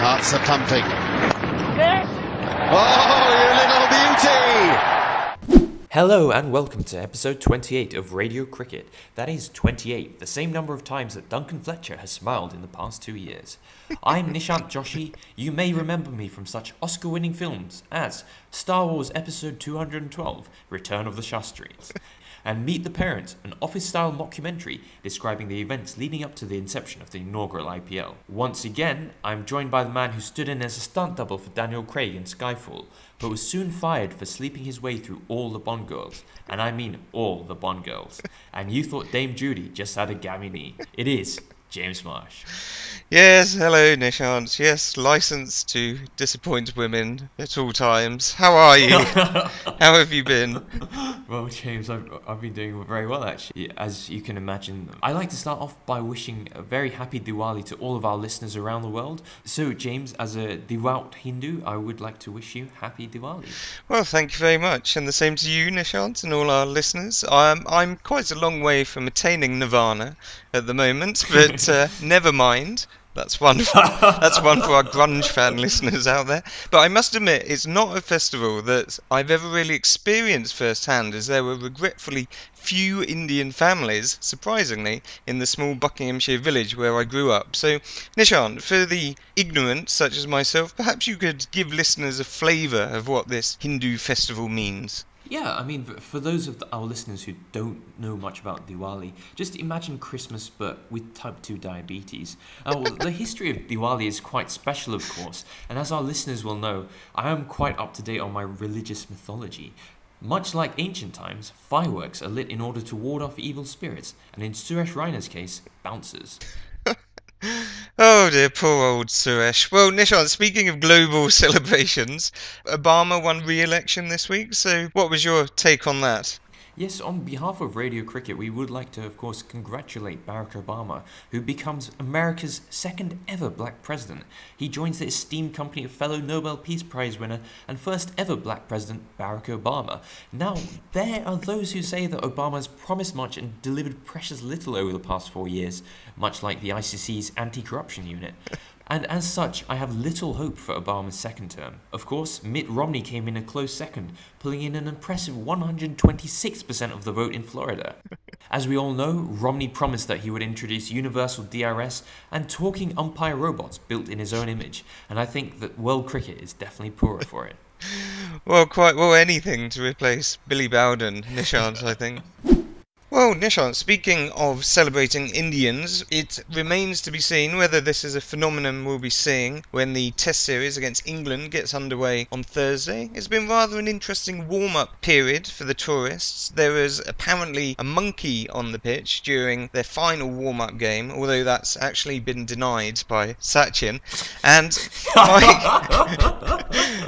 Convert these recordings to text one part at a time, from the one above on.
Hearts are pumping. Oh, you little beauty! Hello and welcome to episode 28 of Radio Cricket. That is 28, the same number of times that Duncan Fletcher has smiled in the past 2 years. I'm Nishant Joshi. You may remember me from such Oscar-winning films as Star Wars Episode 212, Return of the Shastris, and Meet the Parents, an office-style mockumentary describing the events leading up to the inception of the inaugural IPL. Once again, I'm joined by the man who stood in as a stunt double for Daniel Craig in Skyfall, but was soon fired for sleeping his way through all the Bond girls, and I mean all the Bond girls. And you thought Dame Judy just had a gammy knee. It is James Marsh. Yes, hello Nishant. Yes, licensed to disappoint women at all times. How are you? How have you been? Well, James, I've been doing very well actually. As you can imagine, I like to start off by wishing a very happy Diwali to all of our listeners around the world. So, James, as a devout Hindu, I would like to wish you happy Diwali. Well, thank you very much, and the same to you, Nishant, and all our listeners. I'm quite a long way from attaining nirvana at the moment, but never mind. That's one for our grunge fan listeners out there. But I must admit, it's not a festival that I've ever really experienced firsthand, as there were regretfully few Indian families, surprisingly, in the small Buckinghamshire village where I grew up. So, Nishant, for the ignorant such as myself, perhaps you could give listeners a flavour of what this Hindu festival means. Yeah, I mean, for those of our listeners who don't know much about Diwali, just imagine Christmas but with type 2 diabetes. Well, the history of Diwali is quite special, of course, and as our listeners will know, I am quite up to date on my religious mythology. Much like ancient times, fireworks are lit in order to ward off evil spirits, and in Suresh Rainer's case, bouncers. Oh dear, poor old Suresh. Well, Nishant, speaking of global celebrations, Obama won re-election this week, so what was your take on that? Yes, on behalf of Radio Cricket, we would like to, of course, congratulate Barack Obama, who becomes America's second ever black president. He joins the esteemed company of fellow Nobel Peace Prize winner and first ever black president, Barack Obama. Now, there are those who say that Obama has promised much and delivered precious little over the past 4 years, much like the ICC's anti-corruption unit. And as such, I have little hope for Obama's second term. Of course, Mitt Romney came in a close second, pulling in an impressive 126% of the vote in Florida. As we all know, Romney promised that he would introduce universal DRS and talking umpire robots built in his own image, and I think that world cricket is definitely poorer for it. Well, quite well anything to replace Billy Bowden, Nishant, I think. Well, Nishant, speaking of celebrating Indians, it remains to be seen whether this is a phenomenon we'll be seeing when the Test series against England gets underway on Thursday. It's been rather an interesting warm-up period for the tourists. There was apparently a monkey on the pitch during their final warm-up game, although that's actually been denied by Sachin. And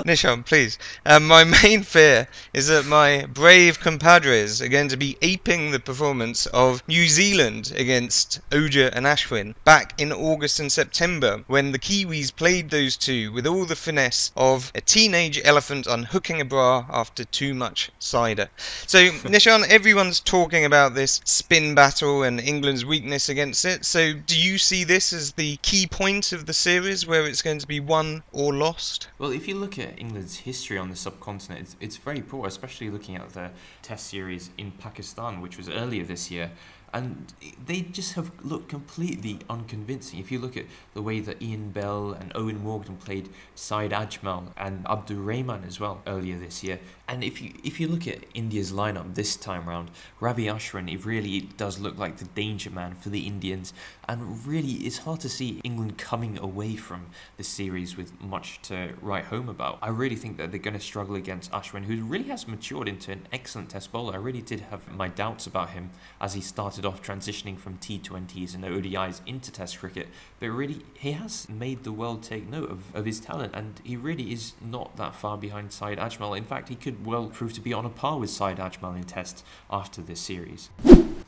Nishant, please. My main fear is that my brave compadres are going to be aping the performance of New Zealand against Oja and Ashwin back in August and September, when the Kiwis played those two with all the finesse of a teenage elephant unhooking a bra after too much cider. So, Nishant, everyone's talking about this spin battle and England's weakness against it. So, do you see this as the key point of the series where it's going to be won or lost? Well, if you look at England's history on the subcontinent, it's very poor, especially looking at the Test series in Pakistan, which was earlier this year. And they just have looked completely unconvincing. If you look at the way that Ian Bell and Owen Morgan played Syed Ajmal and Abdur Rahman as well earlier this year, and if you look at India's lineup this time round, Ravi Ashwin, it really does look like the danger man for the Indians, and really it's hard to see England coming away from the series with much to write home about. I really think that they're going to struggle against Ashwin, who really has matured into an excellent test bowler. I really did have my doubts about him as he started off transitioning from T20s and ODIs into Test cricket, but really he has made the world take note of his talent, and he really is not that far behind Syed Ajmal. In fact, he could well prove to be on a par with Syed Ajmal in Tests after this series.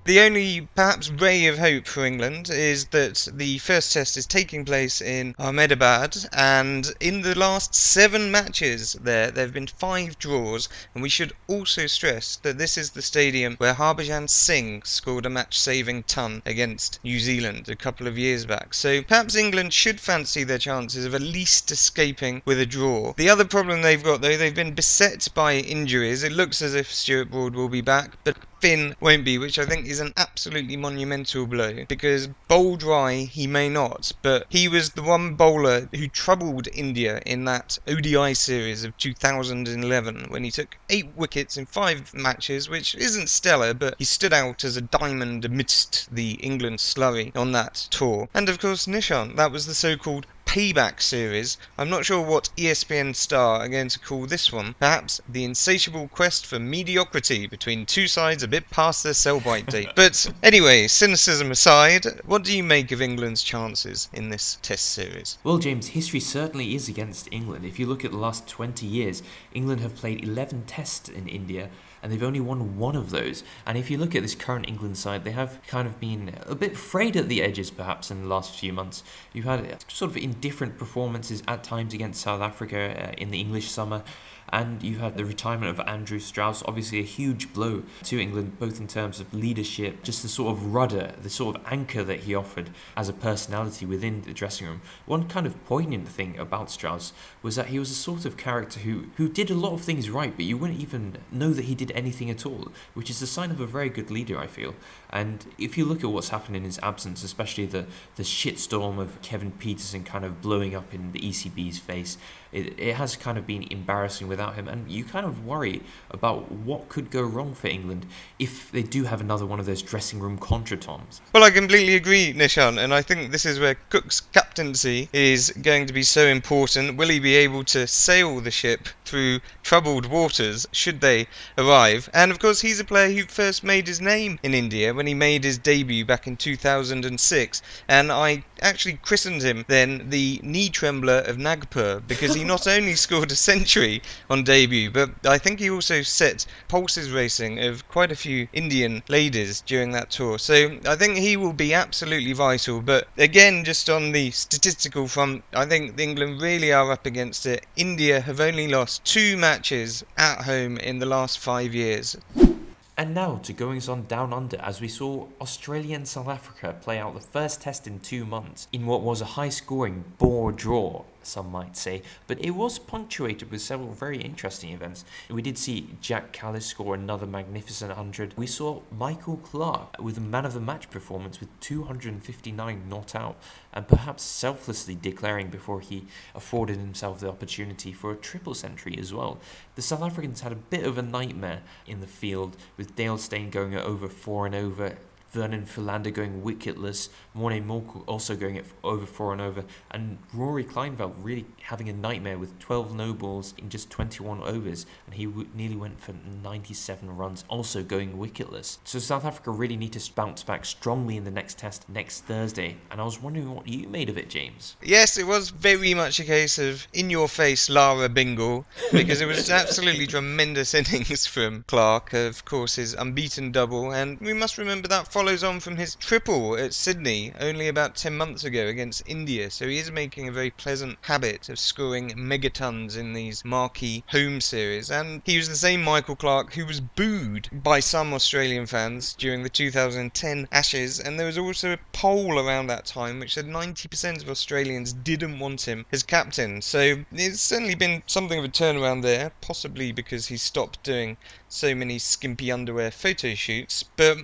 The only perhaps ray of hope for England is that the first test is taking place in Ahmedabad, and in the last 7 matches there have been 5 draws, and we should also stress that this is the stadium where Harbhajan Singh scored a match-saving ton against New Zealand a couple of years back. So perhaps England should fancy their chances of at least escaping with a draw. The other problem they've got, though, they've been beset by injuries. It looks as if Stuart Broad will be back, but Finn won't be, which I think is an absolutely monumental blow, because bowl dry he may not, but he was the one bowler who troubled India in that ODI series of 2011 when he took 8 wickets in 5 matches, which isn't stellar, but he stood out as a diamond amidst the England slurry on that tour. And of course, Nishant, that was the so-called payback series. I'm not sure what ESPN star are going to call this one. Perhaps the insatiable quest for mediocrity between two sides a bit past their sell-by date. But anyway, cynicism aside, what do you make of England's chances in this test series? Well, James, history certainly is against England. If you look at the last 20 years, England have played 11 tests in India, and they've only won 1 of those. And if you look at this current England side, they have kind of been a bit frayed at the edges, perhaps, in the last few months. You've had sort of indifferent performances at times against South Africa in the English summer, and you had the retirement of Andrew Strauss, obviously a huge blow to England, both in terms of leadership, just the sort of rudder, the sort of anchor that he offered as a personality within the dressing room. One kind of poignant thing about Strauss was that he was a sort of character who did a lot of things right, but you wouldn't even know that he did anything at all, which is a sign of a very good leader, I feel. And if you look at what's happened in his absence, especially the shitstorm of Kevin Peterson kind of blowing up in the ECB's face, it has kind of been embarrassing without him, and you kind of worry about what could go wrong for England if they do have another one of those dressing room contretemps. Well, I completely agree, Nishant, and I think this is where Cook's captaincy is going to be so important. Will he be able to sail the ship through troubled waters should they arrive? And of course, he's a player who first made his name in India when he made his debut back in 2006, and I actually christened him then the knee trembler of Nagpur, because he not only scored a century on debut, but I think he also set pulses racing of quite a few Indian ladies during that tour. So I think he will be absolutely vital. But again, just on the statistical front, I think England really are up against it. India have only lost 2 matches at home in the last 5 years. And now to goings on down under, as we saw Australia and South Africa play out the first test in 2 months in what was a high-scoring bore draw, some might say, but it was punctuated with several very interesting events. We did see Jack Kallis score another magnificent 100. We saw Michael Clarke with a man-of-the-match performance with 259 not out, and perhaps selflessly declaring before he afforded himself the opportunity for a triple century as well. The South Africans had a bit of a nightmare in the field, with Dale Steyn going over 4 and over, Vernon Philander going wicketless, Morne Morkel also going over 4 and over, and Rory Kleinveld really having a nightmare with 12 no balls in just 21 overs, and he nearly went for 97 runs, also going wicketless. So South Africa really need to bounce back strongly in the next test next Thursday, and I was wondering what you made of it, James. Yes, it was very much a case of in-your-face Lara Bingle, because it was absolutely tremendous innings from Clarke, of course his unbeaten double, and we must remember that follows on from his triple at Sydney only about 10 months ago against India, so he is making a very pleasant habit of scoring megatons in these marquee home series. And he was the same Michael Clarke who was booed by some Australian fans during the 2010 Ashes, and there was also a poll around that time which said 90% of Australians didn't want him as captain, so it's certainly been something of a turnaround there, possibly because he stopped doing so many skimpy underwear photo shoots. But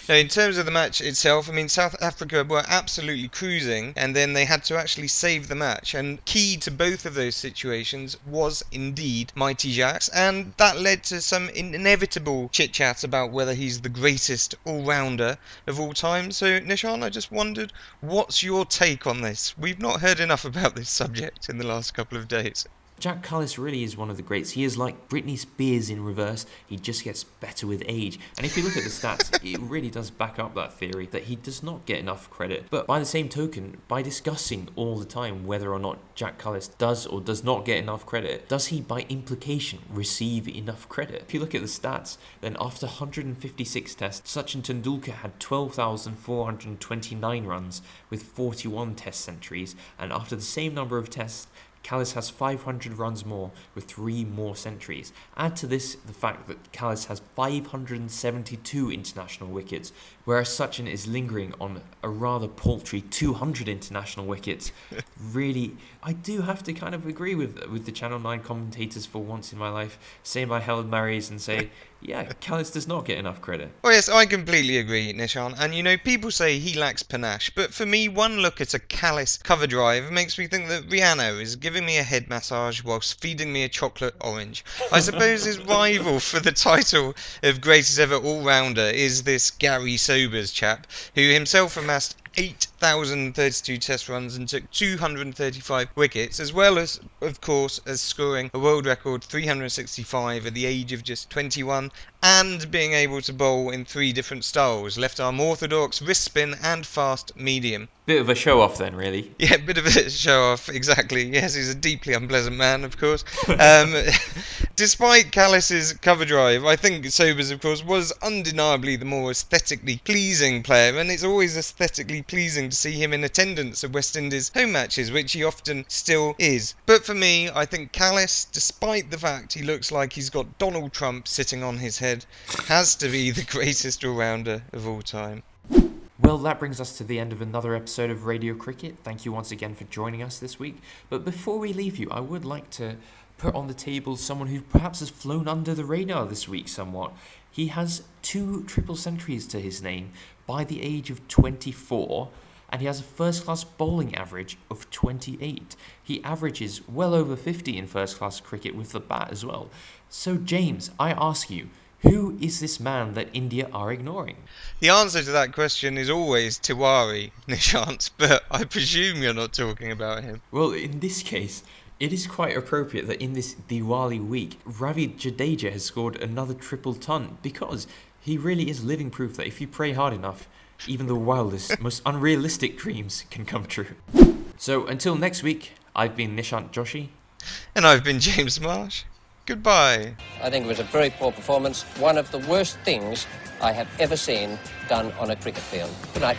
in terms of the match itself, I mean, South Africa were absolutely cruising, and then they had to actually save the match, and key to both of those situations was indeed Mighty Jacks, and that led to some inevitable chit-chat about whether he's the greatest all-rounder of all time. So Nishant, I just wondered, what's your take on this? We've not heard enough about this subject in the last couple of days. Jack Kallis really is one of the greats. He is like Britney Spears in reverse. He just gets better with age. And if you look at the stats, it really does back up that theory that he does not get enough credit. But by the same token, by discussing all the time whether or not Jack Kallis does or does not get enough credit, does he by implication receive enough credit? If you look at the stats, then after 156 tests, Sachin Tendulkar had 12,429 runs with 41 test centuries, and after the same number of tests, Kallis has 500 runs more with 3 more centuries. Add to this the fact that Kallis has 572 international wickets, whereas Sachin is lingering on a rather paltry 200 international wickets. Really, I do have to kind of agree with the Channel 9 commentators for once in my life, say my Hail Marys and say, yeah, Kallis does not get enough credit. Oh yes, I completely agree, Nishant. And you know, people say he lacks panache, but for me, one look at a Kallis cover drive makes me think that Rihanna is giving me a head massage whilst feeding me a chocolate orange. I suppose his rival for the title of greatest ever all-rounder is this Gary Sobers chap, who himself amassed 8,032 test runs and took 235 wickets, as well as, of course, as scoring a world record 365 at the age of just 21, and being able to bowl in 3 different styles: left arm orthodox, wrist spin and fast medium. Bit of a show-off then, really. Yeah, bit of a show-off, exactly. Yes, he's a deeply unpleasant man, of course. Despite Kallis's cover drive, I think Sobers, of course, was undeniably the more aesthetically pleasing player, and it's always aesthetically pleasing to see him in attendance at West Indies home matches, which he often still is. But for me, I think Kallis, despite the fact he looks like he's got Donald Trump sitting on his head, has to be the greatest all-rounder of all time. Well, that brings us to the end of another episode of Radio Cricket. Thank you once again for joining us this week. But before we leave you, I would like to put on the table someone who perhaps has flown under the radar this week somewhat. He has 2 triple centuries to his name by the age of 24, and he has a first-class bowling average of 28. He averages well over 50 in first-class cricket with the bat as well. So, James, I ask you, who is this man that India are ignoring? The answer to that question is always Tiwari, Nishant, but I presume you're not talking about him. Well, in this case, it is quite appropriate that in this Diwali week, Ravi Jadeja has scored another triple ton, because he really is living proof that if you pray hard enough, even the wildest, most unrealistic dreams can come true. So until next week, I've been Nishant Joshi. And I've been James Marsh. Goodbye. I think it was a very poor performance, one of the worst things I have ever seen done on a cricket field. Good night.